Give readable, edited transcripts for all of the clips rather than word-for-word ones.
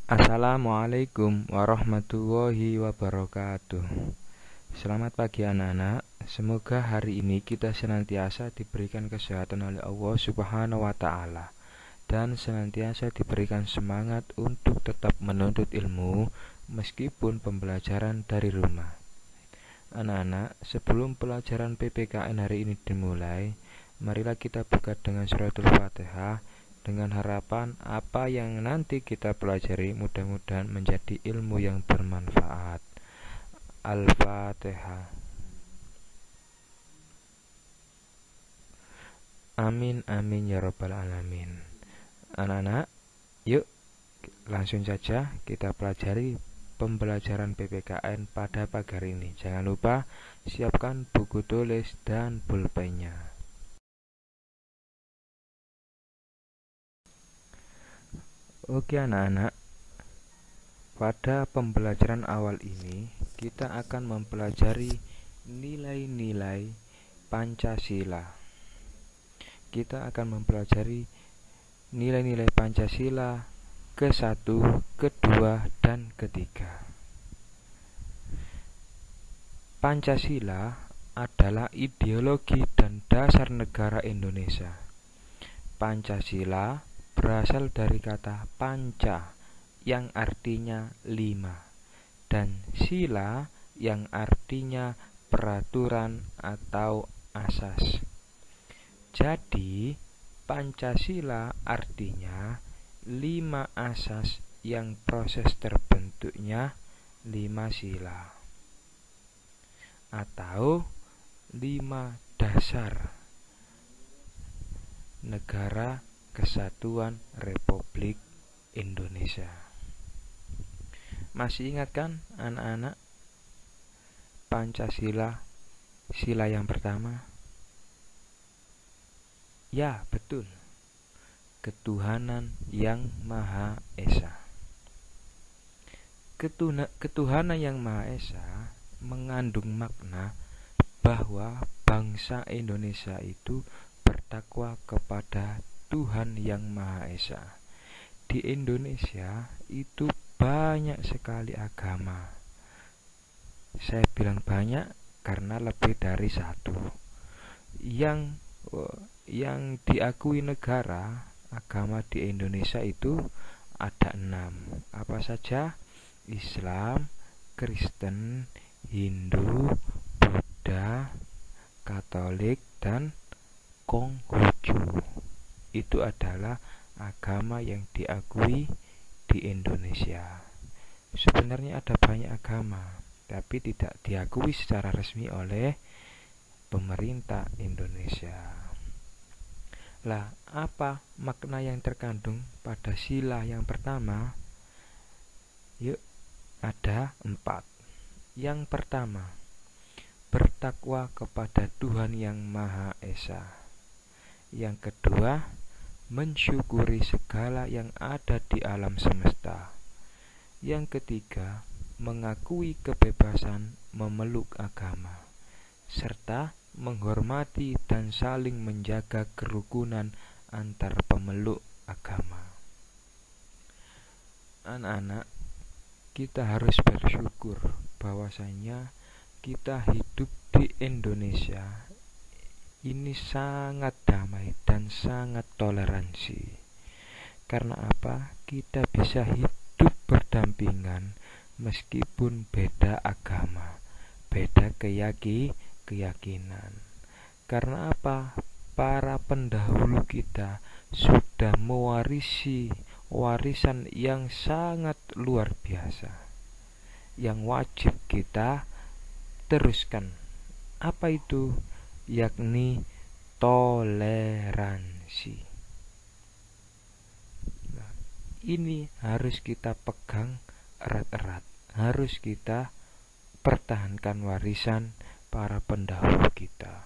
Assalamualaikum warahmatullahi wabarakatuh. Selamat pagi anak-anak. Semoga hari ini kita senantiasa diberikan kesehatan oleh Allah Subhanahu wa taala dan senantiasa diberikan semangat untuk tetap menuntut ilmu meskipun pembelajaran dari rumah. Anak-anak, sebelum pelajaran PPKN hari ini dimulai, marilah kita buka dengan suratul Fatihah dengan harapan apa yang nanti kita pelajari mudah-mudahan menjadi ilmu yang bermanfaat. Al-Fatihah. Amin amin ya rabbal alamin. Anak-anak, yuk langsung saja kita pelajari pembelajaran PPKN pada pagi hari ini. Jangan lupa siapkan buku tulis dan pulpennya. Oke anak-anak, pada pembelajaran awal ini kita akan mempelajari nilai-nilai Pancasila. Kita akan mempelajari nilai-nilai Pancasila ke-1, ke-2, dan ke-3. Pancasila adalah ideologi dan dasar negara Indonesia. Pancasila berasal dari kata panca yang artinya 5 dan sila yang artinya peraturan atau asas. Jadi Pancasila artinya 5 asas yang proses terbentuknya 5 sila atau 5 dasar Negara Kesatuan Republik Indonesia. Masih ingat kan anak-anak Pancasila sila yang pertama? Ya, betul. Ketuhanan yang Maha Esa. Ketuhanan yang Maha Esa mengandung makna bahwa bangsa Indonesia itu bertakwa kepada Tuhan yang Maha Esa. Di Indonesia itu banyak sekali agama. Saya bilang banyak karena lebih dari satu. Yang diakui negara agama di Indonesia itu ada 6. Apa saja? Islam, Kristen, Hindu, Buddha, Katolik, dan Konghucu. Itu adalah agama yang diakui di Indonesia. Sebenarnya ada banyak agama, tapi tidak diakui secara resmi oleh pemerintah Indonesia. Lah, apa makna yang terkandung pada sila yang pertama? Yuk, ada 4. Yang pertama, bertakwa kepada Tuhan yang Maha Esa. Yang kedua, mensyukuri segala yang ada di alam semesta. Yang ketiga, mengakui kebebasan memeluk agama, serta menghormati dan saling menjaga kerukunan antar pemeluk agama. Anak-anak, kita harus bersyukur bahwasanya kita hidup di Indonesia ini sangat damai dan sangat toleransi. Karena apa? Kita bisa hidup berdampingan meskipun beda agama, beda keyakinan. Karena apa? Para pendahulu kita sudah mewarisi warisan yang sangat luar biasa, yang wajib kita teruskan. Apa itu? Yakni toleransi. Nah, ini harus kita pegang erat-erat, harus kita pertahankan warisan para pendahulu kita.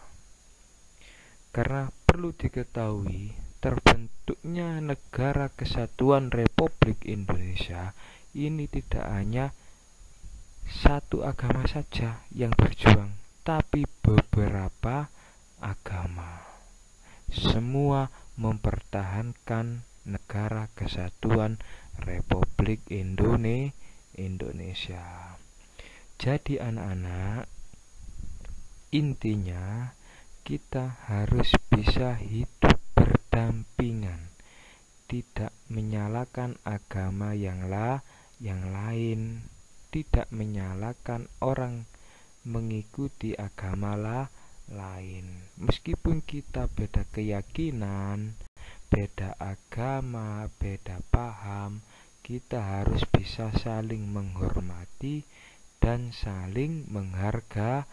Karena perlu diketahui, terbentuknya Negara Kesatuan Republik Indonesia ini tidak hanya satu agama saja yang berjuang, tapi beberapa agama. Semua mempertahankan Negara Kesatuan Republik Indonesia. Jadi anak-anak, intinya kita harus bisa hidup berdampingan, tidak menyalahkan agama yang lain, tidak menyalahkan orang mengikuti agama lain. Meskipun kita beda keyakinan, beda agama, beda paham, kita harus bisa saling menghormati dan saling menghargai.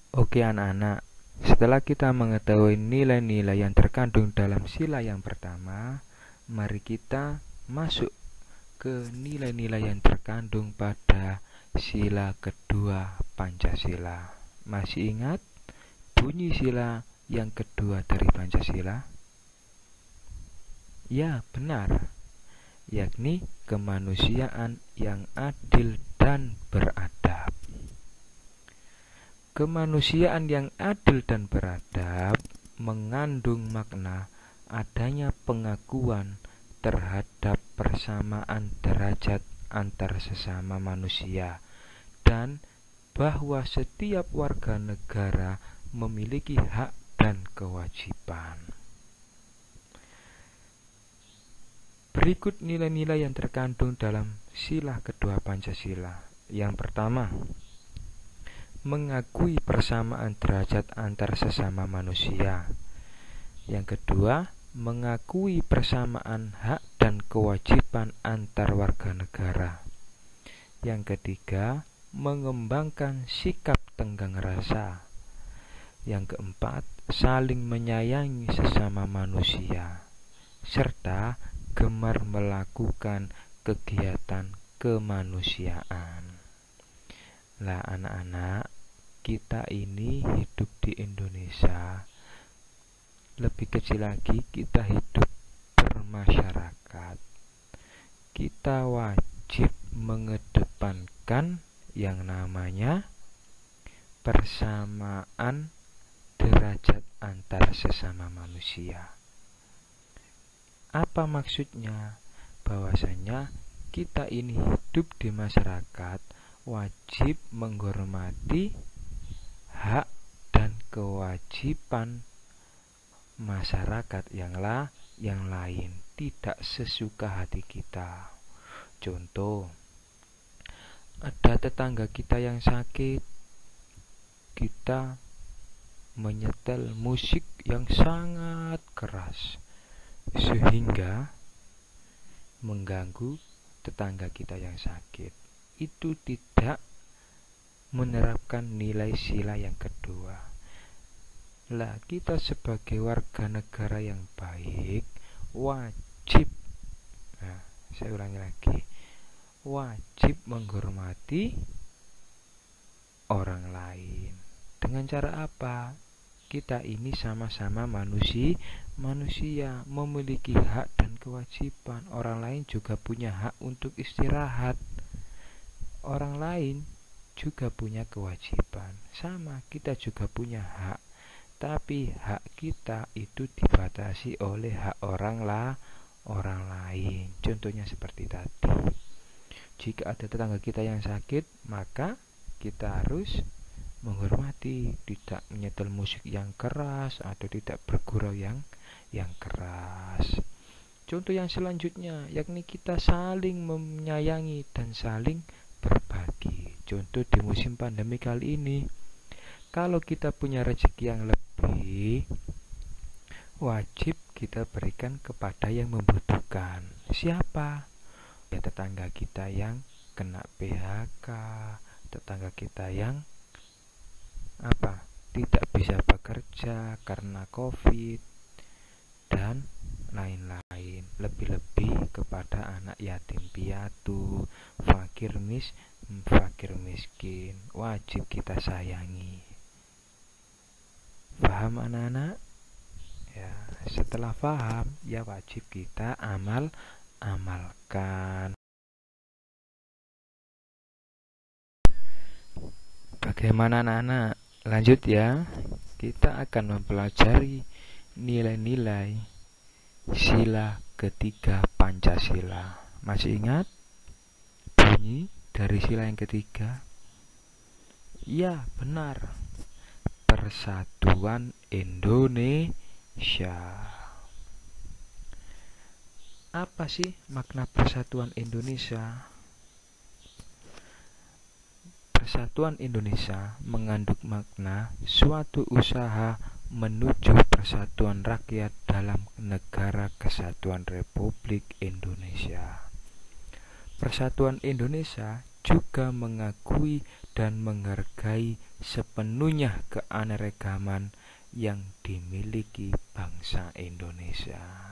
Oke anak-anak, setelah kita mengetahui nilai-nilai yang terkandung dalam sila yang pertama, mari kita masuk ke nilai-nilai yang terkandung pada sila kedua Pancasila. Masih ingat bunyi sila yang kedua dari Pancasila? Ya, benar, yakni kemanusiaan yang adil dan beradab. Kemanusiaan yang adil dan beradab mengandung makna adanya pengakuan terhadap persamaan derajat antar sesama manusia dan bahwa setiap warga negara memiliki hak dan kewajiban. Berikut nilai-nilai yang terkandung dalam sila kedua Pancasila. Yang pertama, mengakui persamaan derajat antar sesama manusia. Yang kedua, mengakui persamaan hak dan kewajiban antar warga negara. Yang ketiga, mengembangkan sikap tenggang rasa. Yang keempat, saling menyayangi sesama manusia, serta gemar melakukan kegiatan kemanusiaan. Lah anak-anak, kita ini hidup di Indonesia. Lebih kecil lagi, kita hidup bermasyarakat. Kita wajib mengedepankan yang namanya persamaan derajat antar sesama manusia. Apa maksudnya? Bahwasanya kita ini hidup di masyarakat wajib menghormati hak dan kewajiban masyarakat yang lain, tidak sesuka hati kita. Contoh, ada tetangga kita yang sakit, kita menyetel musik yang sangat keras sehingga mengganggu tetangga kita yang sakit. Itu tidak menerapkan nilai sila yang kedua. Lah, kita sebagai warga negara yang baik wajib, saya ulangi lagi, wajib menghormati orang lain. Dengan cara apa? Kita ini sama-sama manusia, memiliki hak dan kewajiban. Orang lain juga punya hak untuk istirahat. Orang lain juga punya kewajiban. Sama, kita juga punya hak. Tapi hak kita itu dibatasi oleh hak orang lain. Contohnya seperti tadi. Jika ada tetangga kita yang sakit, maka kita harus menghormati, tidak menyetel musik yang keras atau tidak bergurau yang keras. Contoh yang selanjutnya, yakni kita saling menyayangi dan saling berbagi. Contoh di musim pandemi kali ini, kalau kita punya rezeki yang lebih, wajib kita berikan kepada yang membutuhkan. Siapa? Ya, tetangga kita yang kena PHK, tetangga kita yang tidak bisa bekerja karena COVID dan lain-lain. Lebih-lebih kepada anak yatim piatu, fakir fakir miskin wajib kita sayangi. Paham anak-anak? Ya, setelah paham, ya wajib kita amalkan. Bagaimana anak-anak? Lanjut ya. Kita akan mempelajari nilai-nilai sila ketiga Pancasila. Masih ingat bunyi dari sila yang ketiga? Ya, benar. Persatuan Indonesia. Apa sih makna Persatuan Indonesia? Persatuan Indonesia mengandung makna suatu usaha menuju persatuan rakyat dalam Negara Kesatuan Republik Indonesia. Persatuan Indonesia juga mengakui dan menghargai sepenuhnya keanekaragaman yang dimiliki bangsa Indonesia.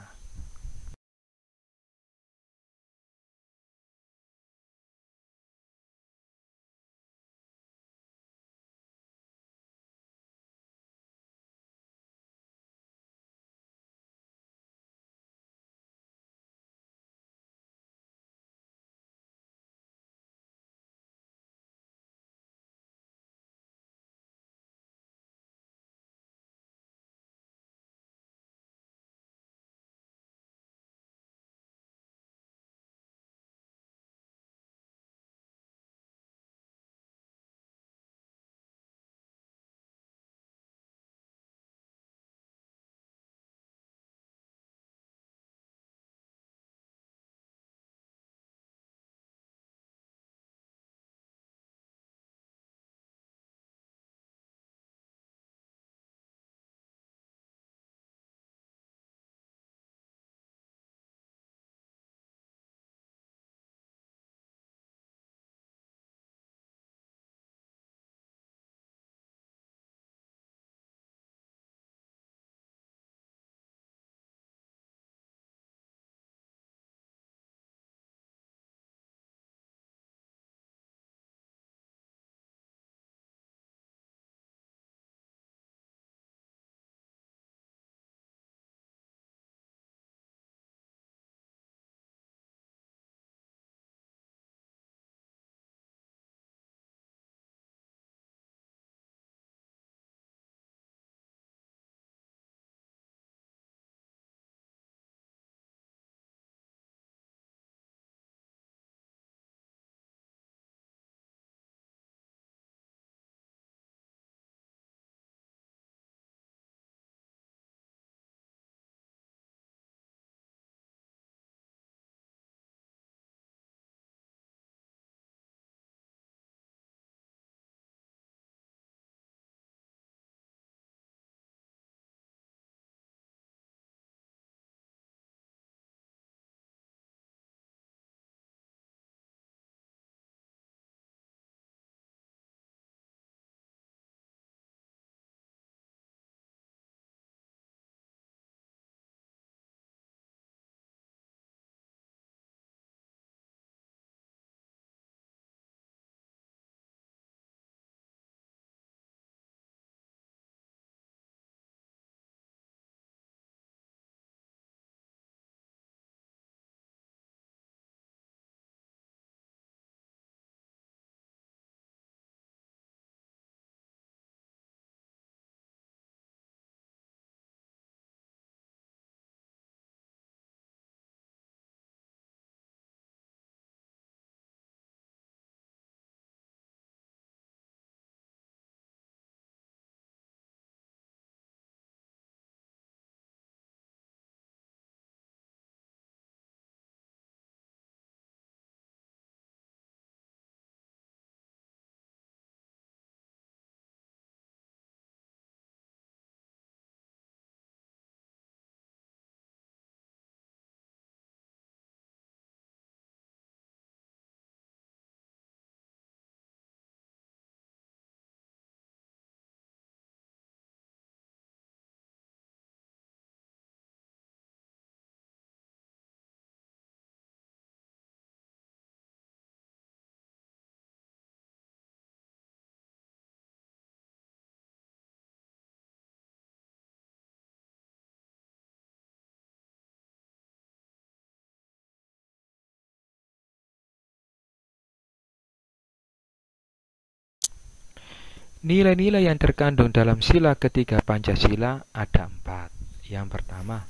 Nilai-nilai yang terkandung dalam sila ketiga Pancasila ada 4. Yang pertama,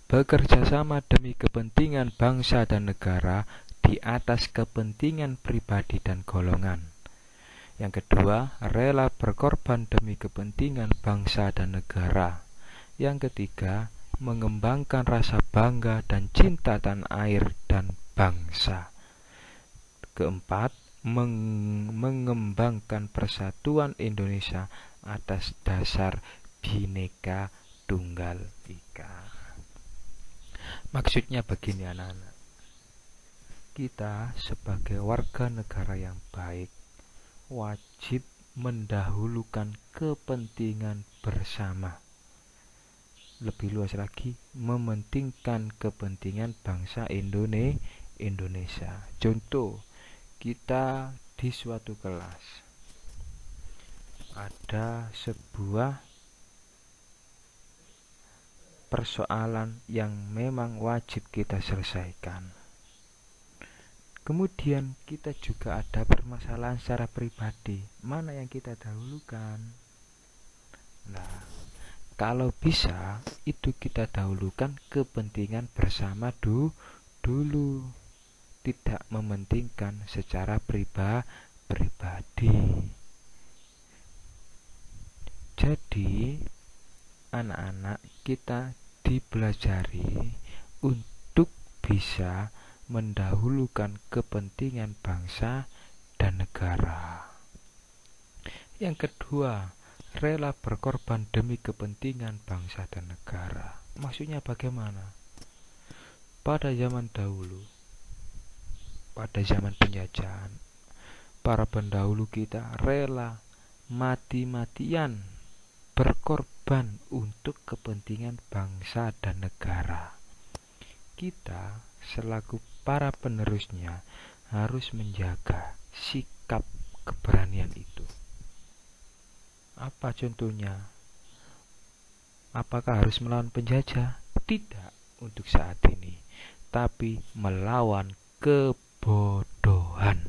bekerja sama demi kepentingan bangsa dan negara di atas kepentingan pribadi dan golongan. Yang kedua, rela berkorban demi kepentingan bangsa dan negara. Yang ketiga, mengembangkan rasa bangga dan cinta tanah air dan bangsa. Keempat, mengembangkan persatuan Indonesia atas dasar Bhinneka Tunggal Ika. Maksudnya begini anak-anak, kita sebagai warga negara yang baik wajib mendahulukan kepentingan bersama. Lebih luas lagi, mementingkan kepentingan bangsa Indonesia. Contoh, kita di suatu kelas ada sebuah persoalan yang memang wajib kita selesaikan. Kemudian kita juga ada permasalahan secara pribadi. Mana yang kita dahulukan? Nah, kalau bisa itu kita dahulukan kepentingan bersama dulu. Tidak mementingkan secara pribadi. Jadi anak-anak kita dipelajari untuk bisa mendahulukan kepentingan bangsa dan negara. Yang kedua, rela berkorban demi kepentingan bangsa dan negara. Maksudnya bagaimana? Pada zaman dahulu, pada zaman penjajahan, para pendahulu kita rela mati-matian berkorban untuk kepentingan bangsa dan negara. Kita selaku para penerusnya harus menjaga sikap keberanian itu. Apa contohnya? Apakah harus melawan penjajah? Tidak untuk saat ini, tapi melawan kebodohan.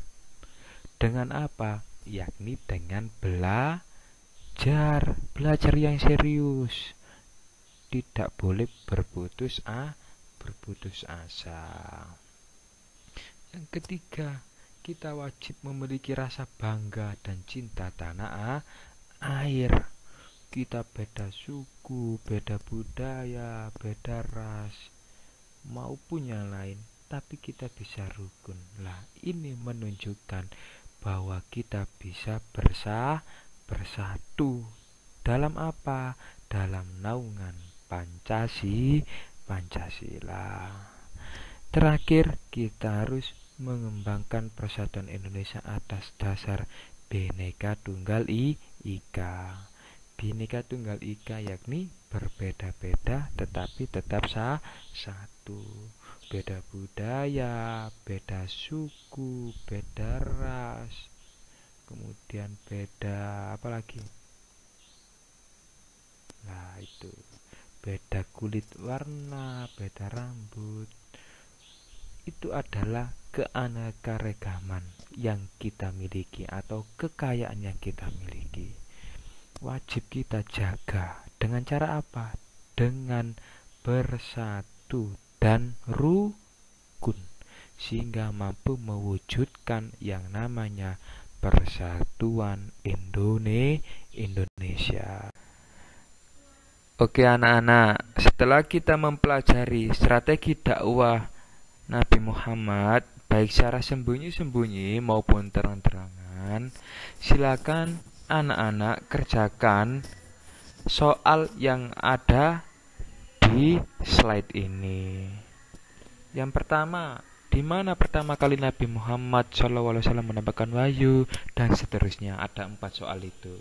Dengan apa? Yakni dengan belajar yang serius. Tidak boleh berputus asa. Yang ketiga, kita wajib memiliki rasa bangga dan cinta tanah air. Kita beda suku, beda budaya, beda ras, maupun yang lain, tapi kita bisa rukun. Lah, ini menunjukkan bahwa kita bisa bersatu. Dalam apa? Dalam naungan Pancasila. Terakhir, kita harus mengembangkan persatuan Indonesia atas dasar Bhinneka Tunggal Ika. Bhinneka Tunggal Ika yakni berbeda-beda tetapi tetap satu. Beda budaya, beda suku, beda ras, kemudian beda apa lagi? Nah, itu beda kulit warna, beda rambut. Itu adalah keanekaragaman yang kita miliki atau kekayaan yang kita miliki. Wajib kita jaga. Dengan cara apa? Dengan bersatu dan rukun, sehingga mampu mewujudkan yang namanya persatuan Indonesia. Oke anak-anak, setelah kita mempelajari strategi dakwah Nabi Muhammad, baik secara sembunyi-sembunyi maupun terang-terangan, silakan anak-anak kerjakan soal yang ada di slide ini. Yang pertama, di mana pertama kali Nabi Muhammad SAW mendapatkan wahyu, dan seterusnya. Ada 4 soal itu.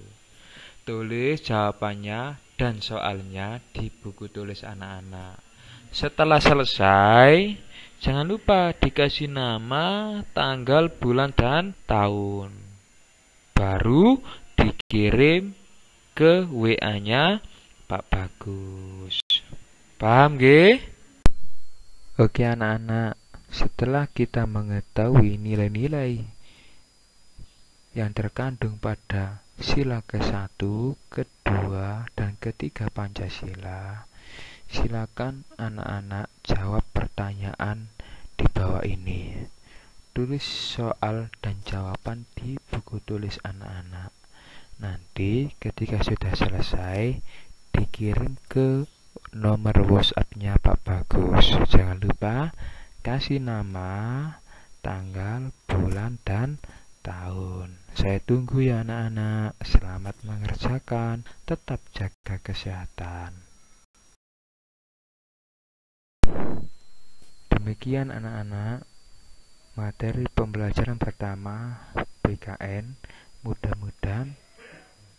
Tulis jawabannya dan soalnya di buku tulis anak-anak. Setelah selesai, jangan lupa dikasih nama, tanggal, bulan, dan tahun. Baru dikirim ke WA-nya Pak Bagus. Paham nggih? Oke anak-anak, setelah kita mengetahui nilai-nilai yang terkandung pada sila ke-1, kedua, dan ketiga Pancasila. Silakan anak-anak jawab pertanyaan di bawah ini. Tulis soal dan jawaban di buku tulis anak-anak. Nanti ketika sudah selesai, dikirim ke nomor WhatsApp-nya Pak Bagus. Jangan lupa kasih nama, tanggal, bulan, dan tahun. Saya tunggu ya anak-anak. Selamat mengerjakan. Tetap jaga kesehatan. Demikian anak-anak, materi pembelajaran pertama PKN. Mudah-mudahan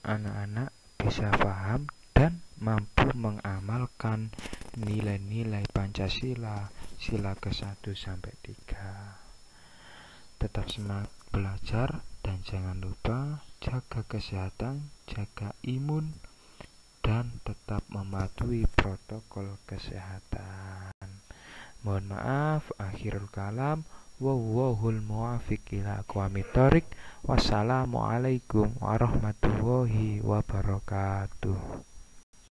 anak-anak bisa paham dan mampu mengamalkan nilai-nilai Pancasila sila ke-1 sampai 3. Tetap semangat belajar dan jangan lupa jaga kesehatan, jaga imun, dan tetap mematuhi protokol kesehatan. Mohon maaf, akhirul kalam. Wallahul muwaffiq ila aqwamit thoriq. Wassalamualaikum warahmatullahi wabarakatuh.